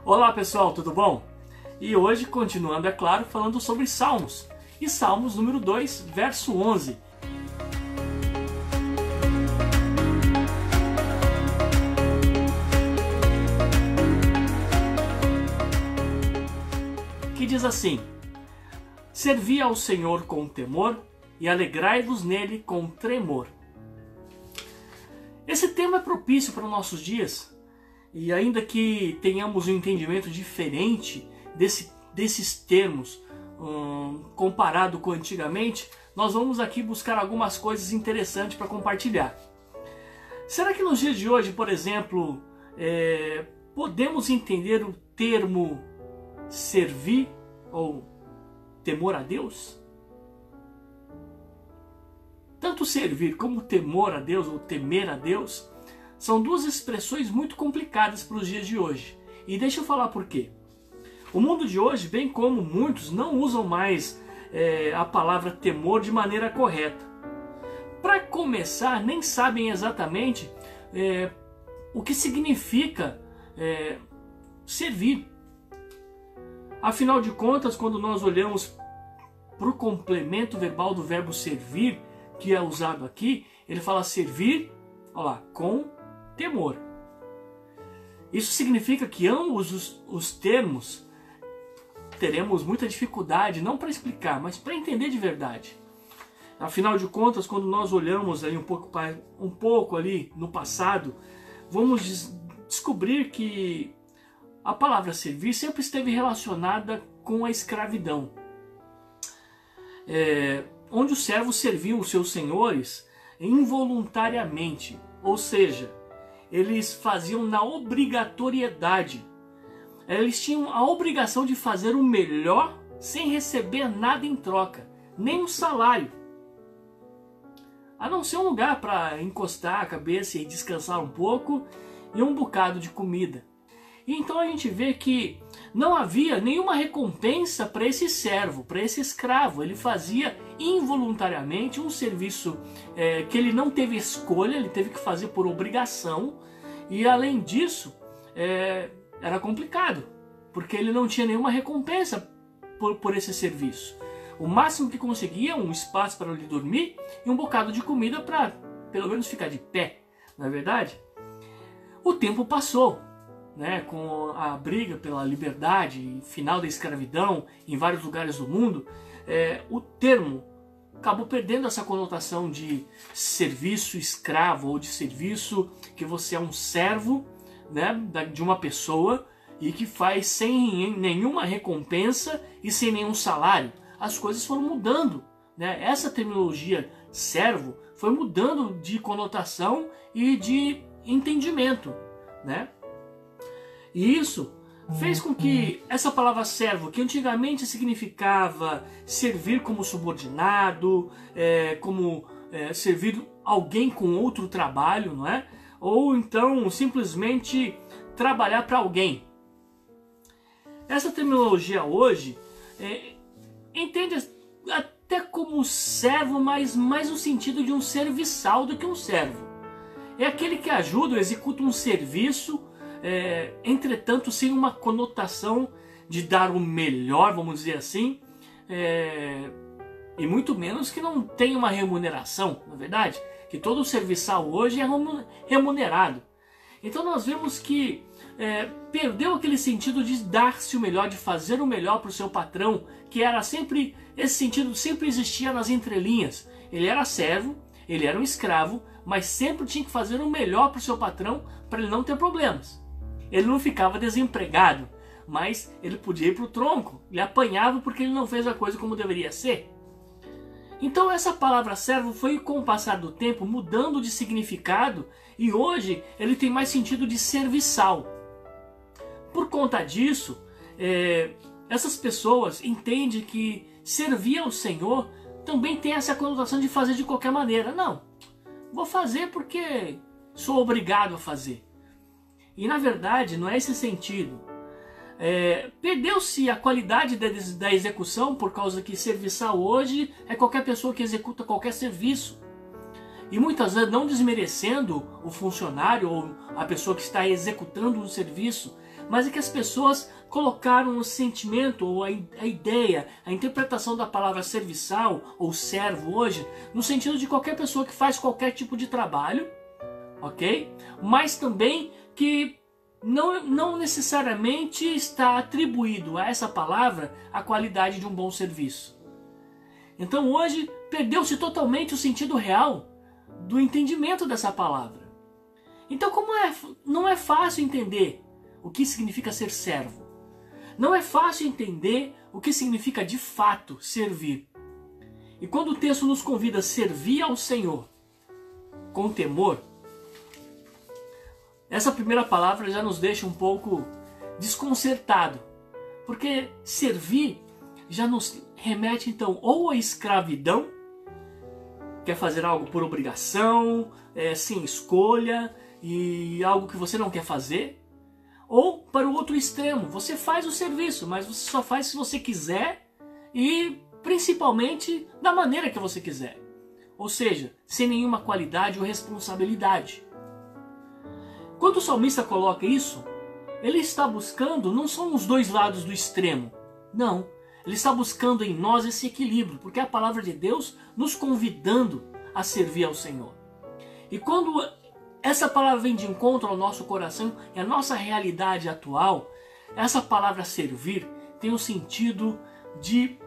Olá pessoal, tudo bom? E hoje, continuando, é claro, falando sobre Salmos. E Salmos número 2, verso 11. Que diz assim: servi ao Senhor com temor e alegrai-vos nele com tremor. Esse tema é propício para os nossos dias. E ainda que tenhamos um entendimento diferente desses termos, comparado com antigamente, nós vamos aqui buscar algumas coisas interessantes para compartilhar. Será que nos dias de hoje, por exemplo, podemos entender o termo servir ou temor a Deus? Tanto servir como temor a Deus ou temer a Deus são duas expressões muito complicadas para os dias de hoje. E deixa eu falar por quê. O mundo de hoje, bem como muitos, não usam mais a palavra temor de maneira correta. Para começar, nem sabem exatamente o que significa servir. Afinal de contas, quando nós olhamos para o complemento verbal do verbo servir, que é usado aqui, ele fala servir, olha lá, com temor. Isso significa que ambos os termos teremos muita dificuldade, não para explicar, mas para entender de verdade. Afinal de contas, quando nós olhamos aí um pouco ali no passado, vamos descobrir que a palavra servir sempre esteve relacionada com a escravidão, onde os servos serviam os seus senhores involuntariamente, ou seja, eles faziam na obrigatoriedade. Eles tinham a obrigação de fazer o melhor sem receber nada em troca, nem um salário, a não ser um lugar para encostar a cabeça e descansar um pouco e um bocado de comida. E então a gente vê que não havia nenhuma recompensa para esse servo, para esse escravo. Ele fazia involuntariamente um serviço que ele não teve escolha, ele teve que fazer por obrigação. E além disso, era complicado, porque ele não tinha nenhuma recompensa por esse serviço. O máximo que conseguia um espaço para ele dormir e um bocado de comida para pelo menos ficar de pé, não é verdade? O tempo passou. Com a briga pela liberdade, final da escravidão em vários lugares do mundo, o termo acabou perdendo essa conotação de serviço escravo ou de serviço que você é um servo, de uma pessoa e que faz sem nenhuma recompensa e sem nenhum salário. As coisas foram mudando. Essa terminologia servo foi mudando de conotação e de entendimento. E isso fez com que essa palavra servo, que antigamente significava servir como subordinado, servir alguém com outro trabalho, ou então simplesmente trabalhar para alguém. Essa terminologia hoje entende até como servo, mas mais no sentido de um serviçal do que um servo. É aquele que ajuda ou executa um serviço, entretanto sem uma conotação de dar o melhor, vamos dizer assim, e muito menos que não tenha uma remuneração, na verdade, que todo serviçal hoje é remunerado. Então nós vemos que perdeu aquele sentido de dar-se o melhor, de fazer o melhor para o seu patrão, que era sempre, esse sentido sempre existia nas entrelinhas. Ele era servo, ele era um escravo, mas sempre tinha que fazer o melhor para o seu patrão para ele não ter problemas. Ele não ficava desempregado, mas ele podia ir para o tronco. Ele apanhava porque ele não fez a coisa como deveria ser. Então essa palavra servo foi, com o passar do tempo, mudando de significado e hoje ele tem mais sentido de serviçal. Por conta disso, essas pessoas entendem que servir ao Senhor também tem essa conotação de fazer de qualquer maneira. Não, vou fazer porque sou obrigado a fazer. E na verdade não é esse sentido. Perdeu-se a qualidade da execução por causa que serviçal hoje é qualquer pessoa que executa qualquer serviço. E muitas vezes não desmerecendo o funcionário ou a pessoa que está executando um serviço, mas é que as pessoas colocaram o sentimento, ou a ideia, a interpretação da palavra serviçal ou servo hoje, no sentido de qualquer pessoa que faz qualquer tipo de trabalho, ok? Mas também que não necessariamente está atribuído a essa palavra a qualidade de um bom serviço. Então hoje perdeu-se totalmente o sentido real do entendimento dessa palavra. Então não é fácil entender o que significa ser servo. Não é fácil entender o que significa de fato servir. E quando o texto nos convida a servir ao Senhor com temor, essa primeira palavra já nos deixa um pouco desconcertado, porque servir já nos remete então ou à escravidão, quer fazer algo por obrigação, sem escolha, e algo que você não quer fazer, ou para o outro extremo, você faz o serviço, mas você só faz se você quiser e principalmente da maneira que você quiser, ou seja, sem nenhuma qualidade ou responsabilidade. Quando o salmista coloca isso, ele está buscando, não são os dois lados do extremo, não, ele está buscando em nós esse equilíbrio, porque é a palavra de Deus nos convidando a servir ao Senhor. E quando essa palavra vem de encontro ao nosso coração e à nossa realidade atual, essa palavra servir tem o sentido de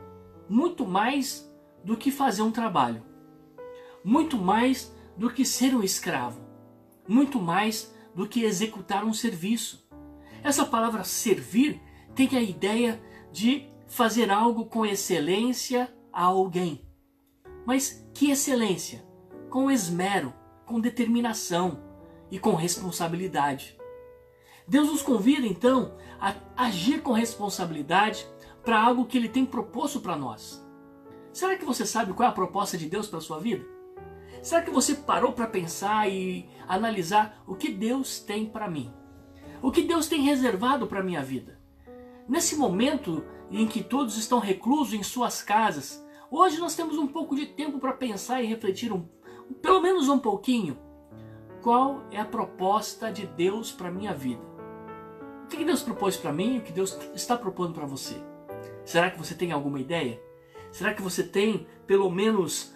muito mais do que fazer um trabalho, muito mais do que ser um escravo, muito mais do que executar um serviço. Essa palavra servir tem a ideia de fazer algo com excelência a alguém. Mas que excelência? Com esmero, com determinação e com responsabilidade. Deus nos convida então a agir com responsabilidade para algo que Ele tem proposto para nós. Será que você sabe qual é a proposta de Deus para a sua vida? Será que você parou para pensar e analisar o que Deus tem para mim? O que Deus tem reservado para a minha vida? Nesse momento em que todos estão reclusos em suas casas, hoje nós temos um pouco de tempo para pensar e refletir pelo menos um pouquinho. Qual é a proposta de Deus para a minha vida? O que Deus propôs para mim e o que Deus está propondo para você? Será que você tem alguma ideia? Será que você tem, pelo menos,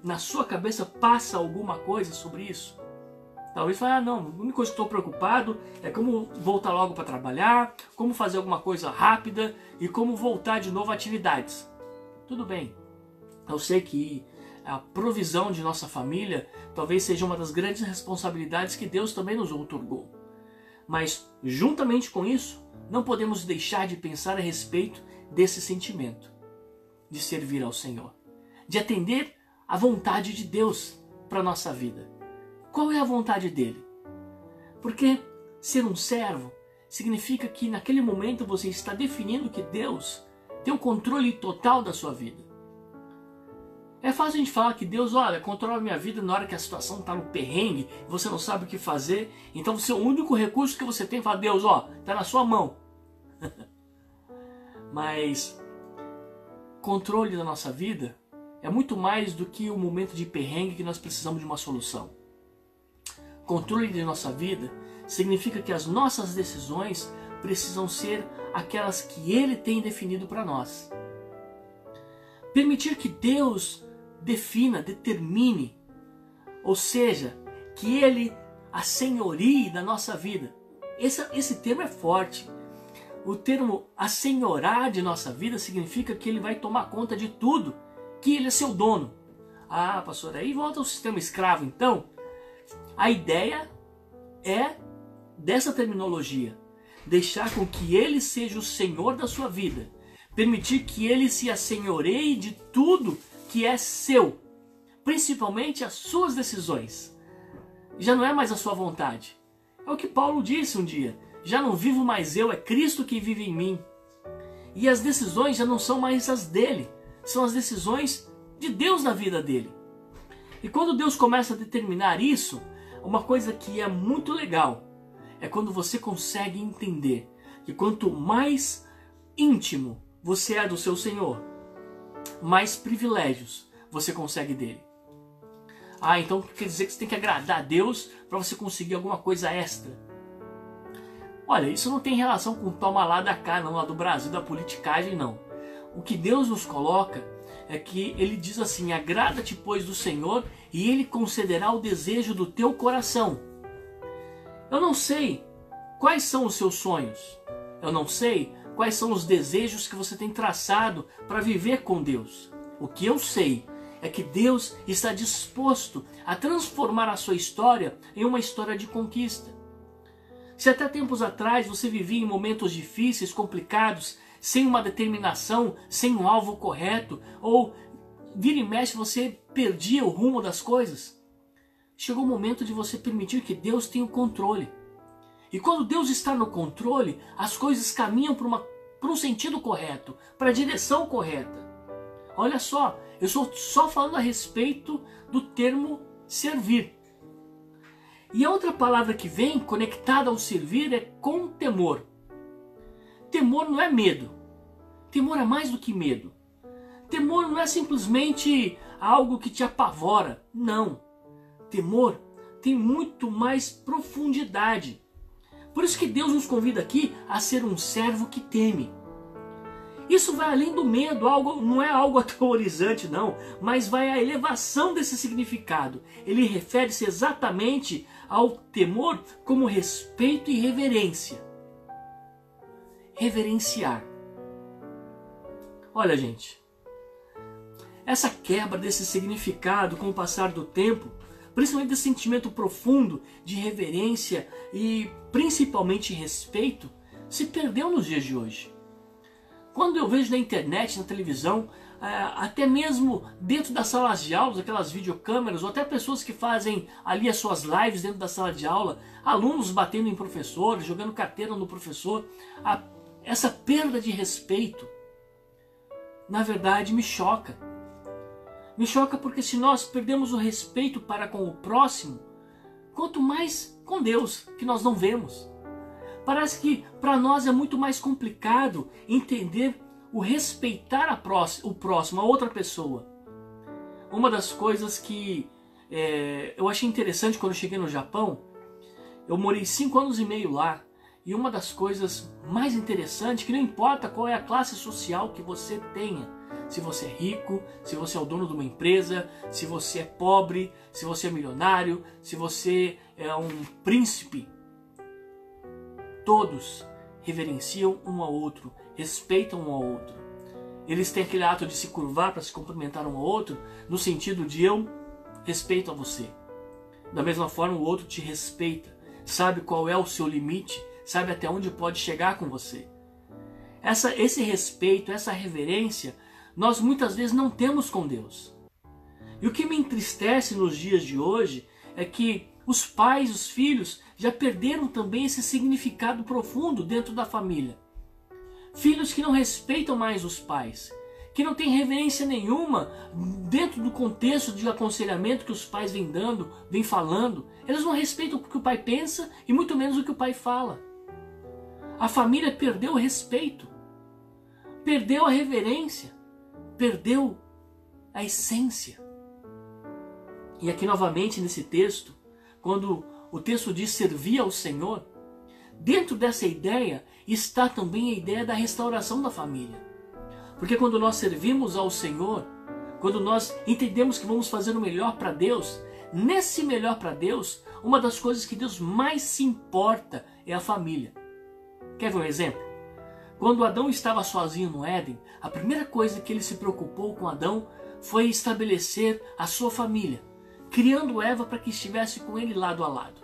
na sua cabeça passa alguma coisa sobre isso? Talvez fale, não, a única coisa que estou preocupado é como voltar logo para trabalhar, como fazer alguma coisa rápida e como voltar de novo a atividades. Tudo bem, eu sei que a provisão de nossa família talvez seja uma das grandes responsabilidades que Deus também nos outorgou. Mas, juntamente com isso, não podemos deixar de pensar a respeito desse sentimento de servir ao Senhor, de atender à vontade de Deus para a nossa vida. Qual é a vontade dele? Porque ser um servo significa que naquele momento você está definindo que Deus tem o controle total da sua vida. É fácil a gente falar que Deus, olha, controla a minha vida na hora que a situação está no perrengue, você não sabe o que fazer, então o único recurso que você tem é falar, Deus, está na sua mão. Mas controle da nossa vida é muito mais do que o momento de perrengue que nós precisamos de uma solução. Controle de nossa vida significa que as nossas decisões precisam ser aquelas que Ele tem definido para nós. Permitir que Deus defina, determine, ou seja, que Ele assenhorie da nossa vida. Esse termo é forte. O termo assenhorar de nossa vida significa que Ele vai tomar conta de tudo, que Ele é seu dono. Ah, pastor, aí volta ao sistema escravo então? A ideia é dessa terminologia, deixar com que Ele seja o Senhor da sua vida, permitir que Ele se assenhoreie de tudo que é seu, principalmente as suas decisões. Já não é mais a sua vontade. É o que Paulo disse um dia, já não vivo mais eu, é Cristo que vive em mim. E as decisões já não são mais as dele, são as decisões de Deus na vida dele. E quando Deus começa a determinar isso, uma coisa que é muito legal é quando você consegue entender que quanto mais íntimo você é do seu Senhor, mais privilégios você consegue dele. Então quer dizer que você tem que agradar a Deus para você conseguir alguma coisa extra. Olha, isso não tem relação com toma lá da cá, não, lá do Brasil, da politicagem, não. O que Deus nos coloca é que Ele diz assim: agrada-te, pois, do Senhor, e Ele concederá o desejo do teu coração. Eu não sei quais são os seus sonhos. Eu não sei quais são os desejos que você tem traçado para viver com Deus. O que eu sei é que Deus está disposto a transformar a sua história em uma história de conquista. Se até tempos atrás você vivia em momentos difíceis, complicados, sem uma determinação, sem um alvo correto, ou vira e mexe você perdia o rumo das coisas, chegou o momento de você permitir que Deus tenha o controle. E quando Deus está no controle, as coisas caminham para um sentido correto, para a direção correta. Olha só, eu estou só falando a respeito do termo servir. E a outra palavra que vem conectada ao servir é com temor. Temor não é medo. Temor é mais do que medo. Temor não é simplesmente algo que te apavora. Não. Temor tem muito mais profundidade. Por isso que Deus nos convida aqui a ser um servo que teme. Isso vai além do medo, não é algo aterrorizante não, mas vai à elevação desse significado. Ele refere-se exatamente ao temor como respeito e reverência. Reverenciar. Olha, gente, essa quebra desse significado com o passar do tempo, principalmente desse sentimento profundo de reverência e principalmente respeito, se perdeu nos dias de hoje. Quando eu vejo na internet, na televisão, até mesmo dentro das salas de aula, aquelas videocâmeras, ou até pessoas que fazem ali as suas lives dentro da sala de aula, alunos batendo em professores, jogando carteira no professor, essa perda de respeito, na verdade, me choca. Me choca porque se nós perdemos o respeito para com o próximo, quanto mais com Deus, que nós não vemos. Parece que para nós é muito mais complicado entender o respeitar o próximo, a outra pessoa. Uma das coisas que eu achei interessante quando eu cheguei no Japão, eu morei 5 anos e meio lá, e uma das coisas mais interessantes, que não importa qual é a classe social que você tenha, se você é rico, se você é o dono de uma empresa, se você é pobre, se você é milionário, se você é um príncipe, todos reverenciam um ao outro, respeitam um ao outro. Eles têm aquele ato de se curvar para se cumprimentar um ao outro, no sentido de eu respeito a você. Da mesma forma, o outro te respeita, sabe qual é o seu limite, sabe até onde pode chegar com você. Esse respeito, essa reverência, nós muitas vezes não temos com Deus. E o que me entristece nos dias de hoje é que os pais, os filhos, já perderam também esse significado profundo dentro da família. Filhos que não respeitam mais os pais, que não têm reverência nenhuma dentro do contexto de aconselhamento que os pais vêm dando, vêm falando. Eles não respeitam o que o pai pensa e muito menos o que o pai fala. A família perdeu o respeito, perdeu a reverência, perdeu a essência. E aqui novamente nesse texto, quando o texto diz servir ao Senhor, dentro dessa ideia está também a ideia da restauração da família. Porque quando nós servimos ao Senhor, quando nós entendemos que vamos fazer o melhor para Deus, nesse melhor para Deus, uma das coisas que Deus mais se importa é a família. Quer ver um exemplo? Quando Adão estava sozinho no Éden, a primeira coisa que ele se preocupou com Adão foi estabelecer a sua família, criando Eva para que estivesse com ele lado a lado.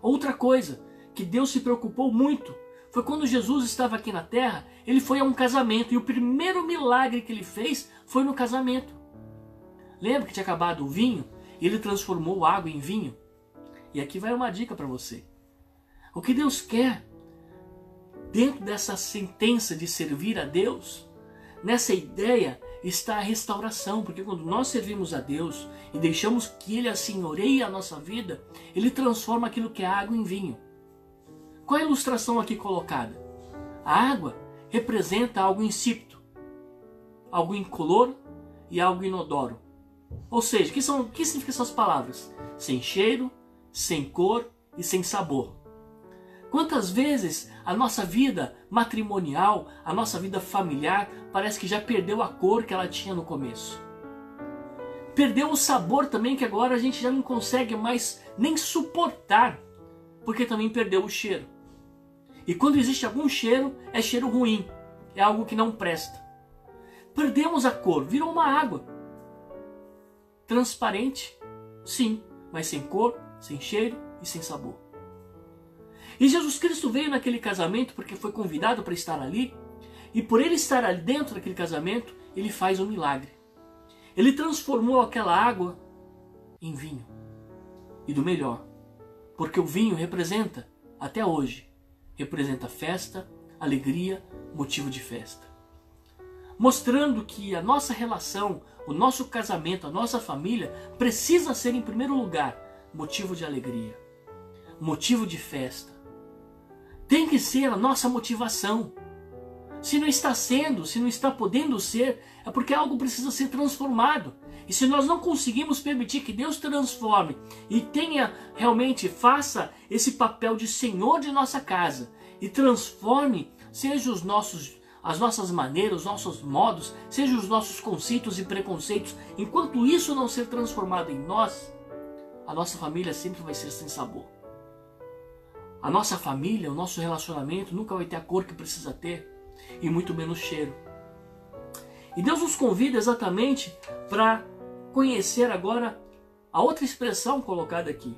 Outra coisa que Deus se preocupou muito foi quando Jesus estava aqui na terra, ele foi a um casamento, e o primeiro milagre que ele fez foi no casamento. Lembra que tinha acabado o vinho? E ele transformou água em vinho? E aqui vai uma dica para você. O que Deus quer dentro dessa sentença de servir a Deus, nessa ideia está a restauração, porque quando nós servimos a Deus e deixamos que Ele assenhoreie a nossa vida, Ele transforma aquilo que é água em vinho. Qual é a ilustração aqui colocada? A água representa algo insípido, algo incolor e algo inodoro. Ou seja, o que significam essas palavras? Sem cheiro, sem cor e sem sabor. Quantas vezes a nossa vida matrimonial, a nossa vida familiar, parece que já perdeu a cor que ela tinha no começo. Perdeu o sabor também, que agora a gente já não consegue mais nem suportar, porque também perdeu o cheiro. E quando existe algum cheiro, é cheiro ruim, é algo que não presta. Perdemos a cor, virou uma água. Transparente, sim, mas sem cor, sem cheiro e sem sabor. E Jesus Cristo veio naquele casamento porque foi convidado para estar ali, e por ele estar ali dentro daquele casamento, ele faz um milagre. Ele transformou aquela água em vinho. E do melhor, porque o vinho representa, até hoje, representa festa, alegria, motivo de festa. Mostrando que a nossa relação, o nosso casamento, a nossa família, precisa ser em primeiro lugar motivo de alegria, motivo de festa. Tem que ser a nossa motivação. Se não está sendo, se não está podendo ser, é porque algo precisa ser transformado. E se nós não conseguimos permitir que Deus transforme e tenha realmente, faça esse papel de Senhor de nossa casa e transforme, seja as nossas maneiras, os nossos modos, seja os nossos conceitos e preconceitos, enquanto isso não ser transformado em nós, a nossa família sempre vai ser sem sabor. A nossa família, o nosso relacionamento nunca vai ter a cor que precisa ter e muito menos cheiro. E Deus nos convida exatamente para conhecer agora a outra expressão colocada aqui.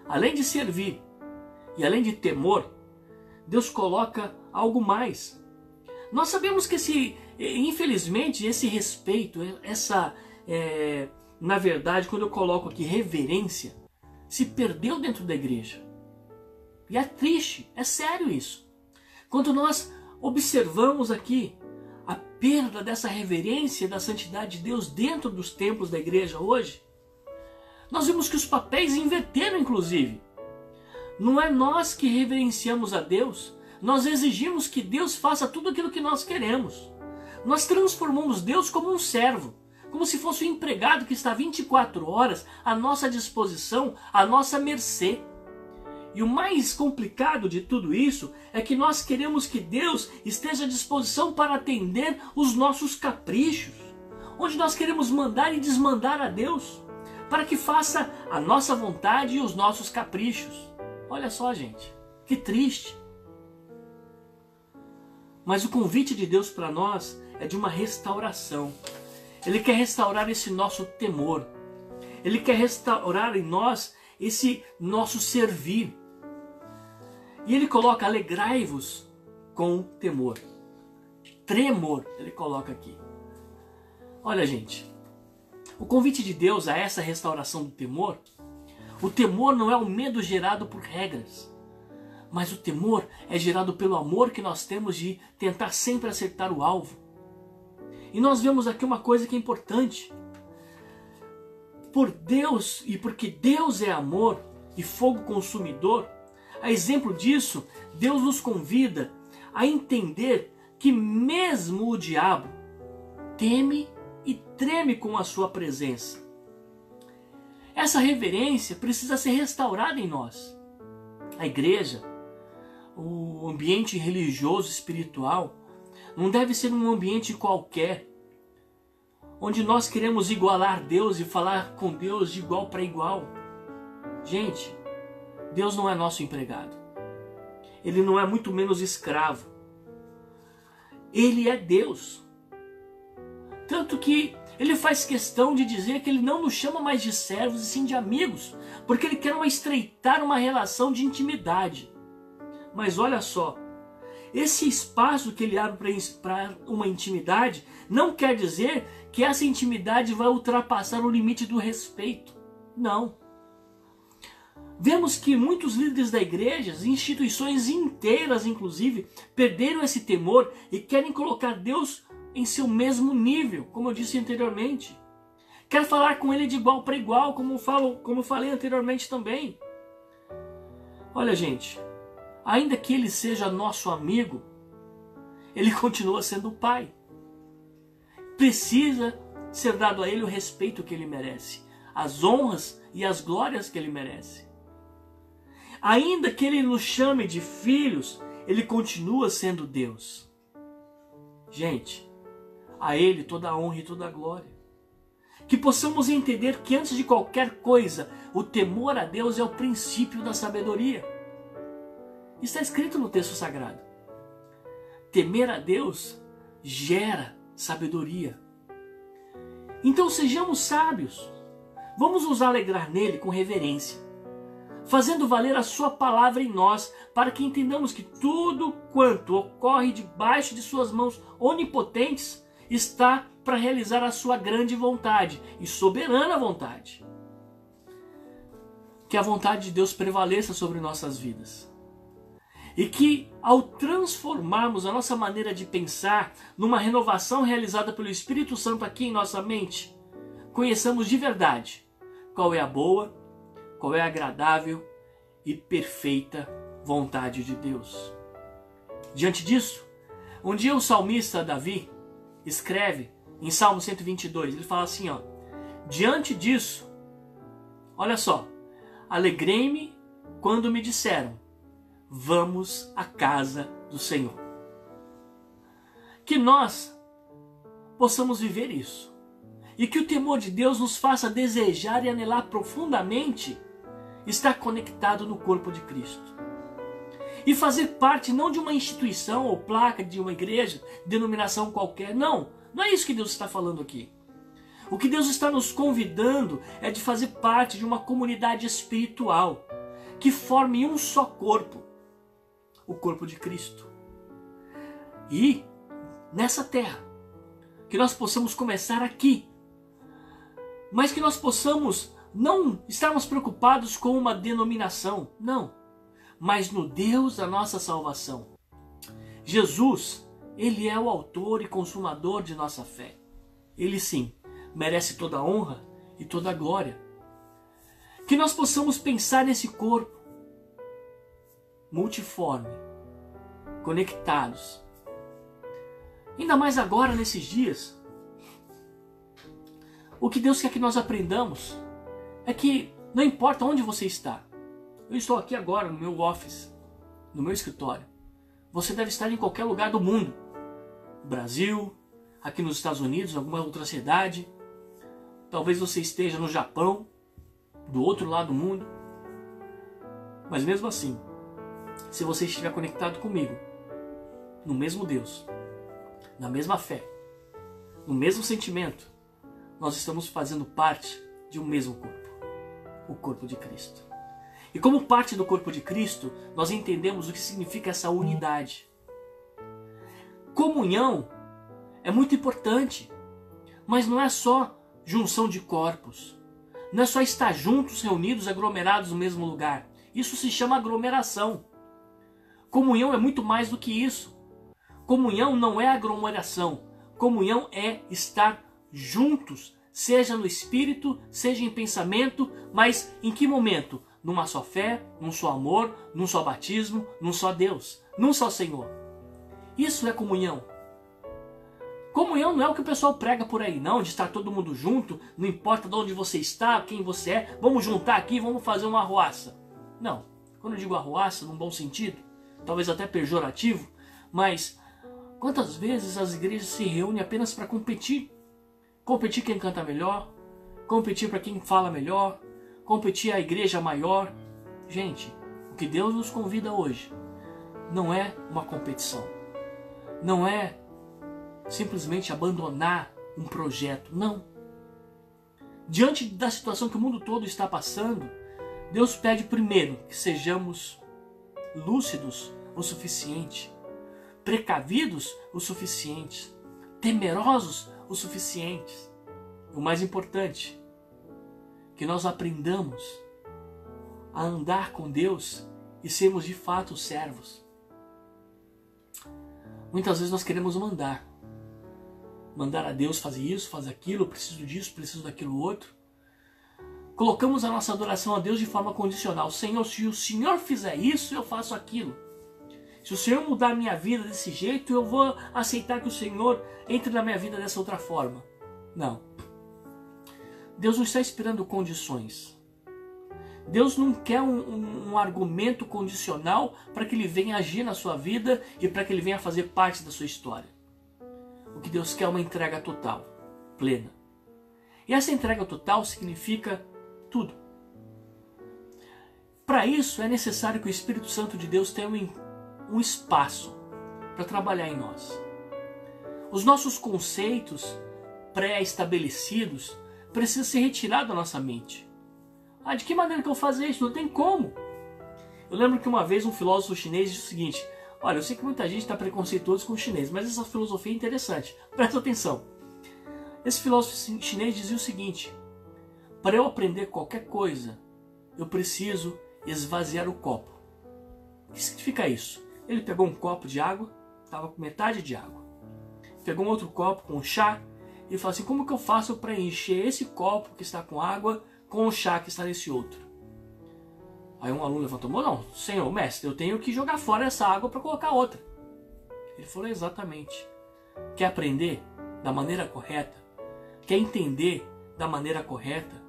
Além de servir e além de temor, Deus coloca algo mais. Nós sabemos que infelizmente, esse respeito, na verdade, quando eu coloco aqui reverência, se perdeu dentro da igreja. E é triste, é sério isso. Quando nós observamos aqui a perda dessa reverência da santidade de Deus dentro dos templos da igreja hoje, nós vimos que os papéis inverteram inclusive. Não é nós que reverenciamos a Deus, nós exigimos que Deus faça tudo aquilo que nós queremos. Nós transformamos Deus como um servo, como se fosse um empregado que está 24 horas à nossa disposição, à nossa mercê. E o mais complicado de tudo isso é que nós queremos que Deus esteja à disposição para atender os nossos caprichos, onde nós queremos mandar e desmandar a Deus, para que faça a nossa vontade e os nossos caprichos. Olha só, gente, que triste. Mas o convite de Deus para nós é de uma restauração. Ele quer restaurar esse nosso temor. Ele quer restaurar em nós esse nosso servir. E ele coloca: alegrai-vos com temor. Tremor, ele coloca aqui. Olha, gente, o convite de Deus a essa restauração do temor, o temor não é o medo gerado por regras, mas o temor é gerado pelo amor que nós temos de tentar sempre acertar o alvo. E nós vemos aqui uma coisa que é importante. Por Deus, e porque Deus é amor e fogo consumidor, a exemplo disso, Deus nos convida a entender que mesmo o diabo teme e treme com a sua presença. Essa reverência precisa ser restaurada em nós. A igreja, o ambiente religioso, espiritual, não deve ser um ambiente qualquer, onde nós queremos igualar Deus e falar com Deus de igual para igual. Gente, Deus não é nosso empregado. Ele não é muito menos escravo. Ele é Deus. Tanto que ele faz questão de dizer que ele não nos chama mais de servos e sim de amigos, porque ele quer estreitar uma relação de intimidade. Mas olha só, esse espaço que ele abre para uma intimidade não quer dizer que essa intimidade vai ultrapassar o limite do respeito. Não. Vemos que muitos líderes da igreja, instituições inteiras inclusive, perderam esse temor e querem colocar Deus em seu mesmo nível, como eu disse anteriormente. Quer falar com ele de igual para igual, como falei anteriormente também. Olha, gente, ainda que ele seja nosso amigo, ele continua sendo o Pai. Precisa ser dado a ele o respeito que ele merece, as honras e as glórias que ele merece. Ainda que Ele nos chame de filhos, Ele continua sendo Deus. Gente, a Ele toda a honra e toda a glória. Que possamos entender que antes de qualquer coisa, o temor a Deus é o princípio da sabedoria. Está escrito no texto sagrado. Temer a Deus gera sabedoria. Então sejamos sábios. Vamos nos alegrar nele com reverência, fazendo valer a sua palavra em nós, para que entendamos que tudo quanto ocorre debaixo de suas mãos onipotentes está para realizar a sua grande vontade e soberana vontade. Que a vontade de Deus prevaleça sobre nossas vidas. E que, ao transformarmos a nossa maneira de pensar numa renovação realizada pelo Espírito Santo aqui em nossa mente, conheçamos de verdade qual é a boa, qual é a agradável e perfeita vontade de Deus. Diante disso, um dia o salmista Davi escreve em Salmo 122, ele fala assim, diante disso, olha só, alegrei-me quando me disseram, vamos à casa do Senhor. Que nós possamos viver isso. E que o temor de Deus nos faça desejar e anelar profundamente estar conectado no corpo de Cristo. E fazer parte não de uma instituição ou placa de uma igreja, denominação qualquer. Não é isso que Deus está falando aqui. O que Deus está nos convidando é de fazer parte de uma comunidade espiritual que forme um só corpo. O corpo de Cristo. E nessa terra, que nós possamos começar aqui, mas que nós possamos não estarmos preocupados com uma denominação, não, mas no Deus da nossa salvação. Jesus, Ele é o autor e consumador de nossa fé. Ele sim, merece toda a honra e toda a glória. Que nós possamos pensar nesse corpo, multiforme, conectados. Ainda mais agora, nesses dias, o que Deus quer que nós aprendamos é que não importa onde você está. Eu estou aqui agora no meu office, no meu escritório. Você deve estar em qualquer lugar do mundo. Brasil, aqui nos Estados Unidos, em alguma outra cidade. Talvez você esteja no Japão, do outro lado do mundo. Mas mesmo assim, se você estiver conectado comigo, no mesmo Deus, na mesma fé, no mesmo sentimento, nós estamos fazendo parte de um mesmo corpo, o corpo de Cristo. E como parte do corpo de Cristo, nós entendemos o que significa essa unidade. Comunhão é muito importante, mas não é só junção de corpos, não é só estar juntos, reunidos, aglomerados no mesmo lugar. Isso se chama aglomeração. Comunhão é muito mais do que isso. Comunhão não é aglomeração. Comunhão é estar juntos, seja no espírito, seja em pensamento, mas em que momento? Numa só fé, num só amor, num só batismo, num só Deus, num só Senhor. Isso é comunhão. Comunhão não é o que o pessoal prega por aí, não, de estar todo mundo junto, não importa de onde você está, quem você é, vamos juntar aqui, vamos fazer uma arruaça. Não, quando eu digo arruaça, num bom sentido, talvez até pejorativo, mas quantas vezes as igrejas se reúnem apenas para competir? Competir quem canta melhor, competir para quem fala melhor, competir a igreja maior. Gente, o que Deus nos convida hoje não é uma competição, não é simplesmente abandonar um projeto, não. Diante da situação que o mundo todo está passando, Deus pede primeiro que sejamos lúcidos o suficiente, precavidos o suficiente, temerosos o suficiente. O mais importante, que nós aprendamos a andar com Deus e sermos de fato servos. Muitas vezes nós queremos mandar a Deus fazer isso, fazer aquilo, preciso disso, preciso daquilo outro. Colocamos a nossa adoração a Deus de forma condicional. Senhor, se o Senhor fizer isso, eu faço aquilo. Se o Senhor mudar a minha vida desse jeito, eu vou aceitar que o Senhor entre na minha vida dessa outra forma. Não. Deus não está esperando condições. Deus não quer um argumento condicional para que Ele venha agir na sua vida e para que Ele venha fazer parte da sua história. O que Deus quer é uma entrega total, plena. E essa entrega total significa tudo. Para isso é necessário que o Espírito Santo de Deus tenha um espaço para trabalhar em nós. Os nossos conceitos pré-estabelecidos precisam ser retirados da nossa mente. De que maneira que eu faço isso? Não tem como. Eu lembro que uma vez um filósofo chinês disse o seguinte: olha, eu sei que muita gente está preconceituoso com o chinês, mas essa filosofia é interessante. Presta atenção. Esse filósofo chinês dizia o seguinte: para eu aprender qualquer coisa, eu preciso esvaziar o copo. O que significa isso? Ele pegou um copo de água, estava com metade de água. Pegou um outro copo com chá e falou assim: como que eu faço para encher esse copo que está com água com o chá que está nesse outro? Aí um aluno levantou a mão: não, senhor mestre, eu tenho que jogar fora essa água para colocar outra. Ele falou: exatamente. Quer aprender da maneira correta? Quer entender da maneira correta?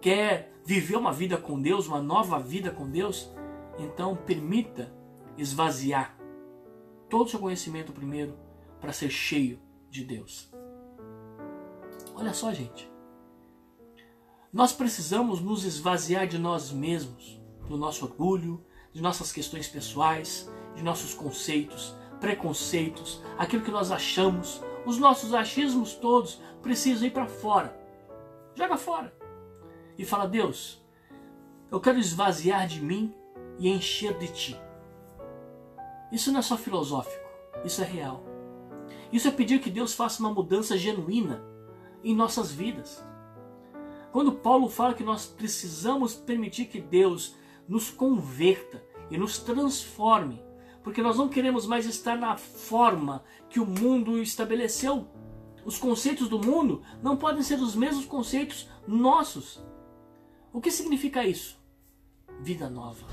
Quer viver uma vida com Deus, uma nova vida com Deus? Então permita esvaziar todo o seu conhecimento primeiro para ser cheio de Deus. Olha só, gente. Nós precisamos nos esvaziar de nós mesmos, do nosso orgulho, de nossas questões pessoais, de nossos conceitos, preconceitos, aquilo que nós achamos, os nossos achismos todos precisam ir para fora. Joga fora. E fala: Deus, eu quero esvaziar de mim e encher de Ti. Isso não é só filosófico, isso é real. Isso é pedir que Deus faça uma mudança genuína em nossas vidas. Quando Paulo fala que nós precisamos permitir que Deus nos converta e nos transforme, porque nós não queremos mais estar na forma que o mundo estabeleceu. Os conceitos do mundo não podem ser os mesmos conceitos nossos. O que significa isso? Vida nova,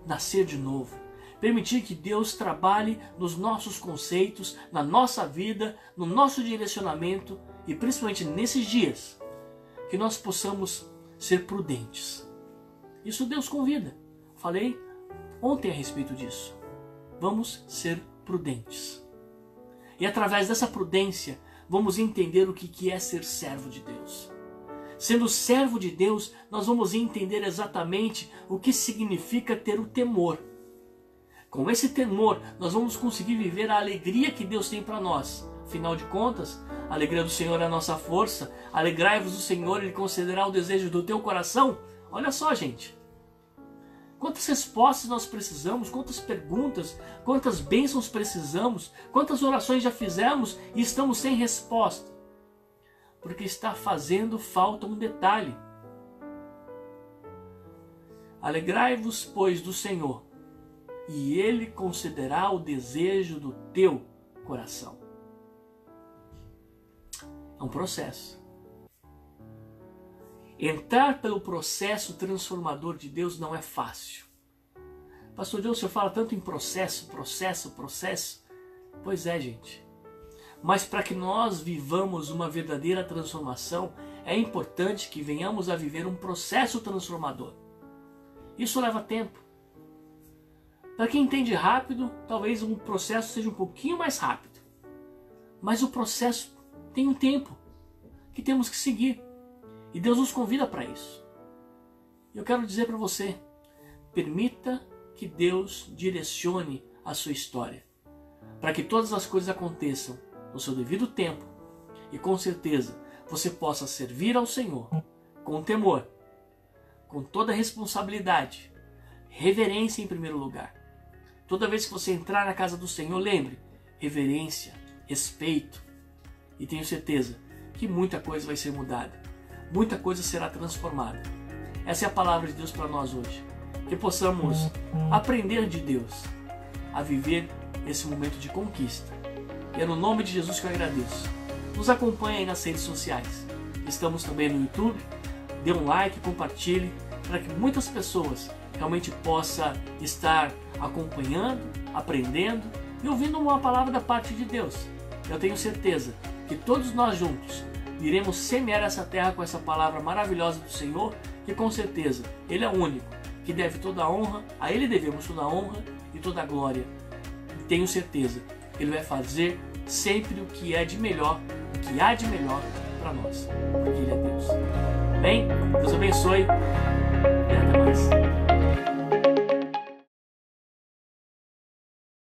nascer de novo, permitir que Deus trabalhe nos nossos conceitos, na nossa vida, no nosso direcionamento e principalmente nesses dias, que nós possamos ser prudentes. Isso Deus convida. Falei ontem a respeito disso. Vamos ser prudentes. E através dessa prudência, vamos entender o que é ser servo de Deus. Sendo servo de Deus, nós vamos entender exatamente o que significa ter o temor. Com esse temor, nós vamos conseguir viver a alegria que Deus tem para nós. Afinal de contas, a alegria do Senhor é a nossa força. Alegrai-vos do Senhor, Ele concederá o desejo do teu coração. Olha só, gente. Quantas respostas nós precisamos, quantas perguntas, quantas bênçãos precisamos, quantas orações já fizemos e estamos sem resposta. Porque está fazendo falta um detalhe. Alegrai-vos, pois, do Senhor, e Ele concederá o desejo do teu coração. É um processo. Entrar pelo processo transformador de Deus não é fácil. Pastor Deus, o senhor fala tanto em processo. Pois é, gente. Mas para que nós vivamos uma verdadeira transformação, é importante que venhamos a viver um processo transformador. Isso leva tempo. Para quem entende rápido, talvez um processo seja um pouquinho mais rápido. Mas o processo tem um tempo que temos que seguir. E Deus nos convida para isso. Eu quero dizer para você, permita que Deus direcione a sua história, para que todas as coisas aconteçam no seu devido tempo e com certeza você possa servir ao Senhor com temor, com toda responsabilidade, reverência em primeiro lugar. Toda vez que você entrar na casa do Senhor, lembre, reverência, respeito, e tenho certeza que muita coisa vai ser mudada. Muita coisa será transformada. Essa é a palavra de Deus para nós hoje. Que possamos aprender de Deus a viver esse momento de conquista. E é no nome de Jesus que eu agradeço. Nos acompanhe aí nas redes sociais. Estamos também no YouTube. Dê um like, compartilhe, para que muitas pessoas realmente possam estar acompanhando, aprendendo e ouvindo uma palavra da parte de Deus. Eu tenho certeza que todos nós juntos iremos semear essa terra com essa palavra maravilhosa do Senhor que com certeza Ele é o único que deve toda a honra, a Ele devemos toda a honra e toda a glória. E tenho certeza que Ele vai fazer sempre o que é de melhor, o que há de melhor para nós, porque Ele é Deus. Bem, Deus abençoe e até mais.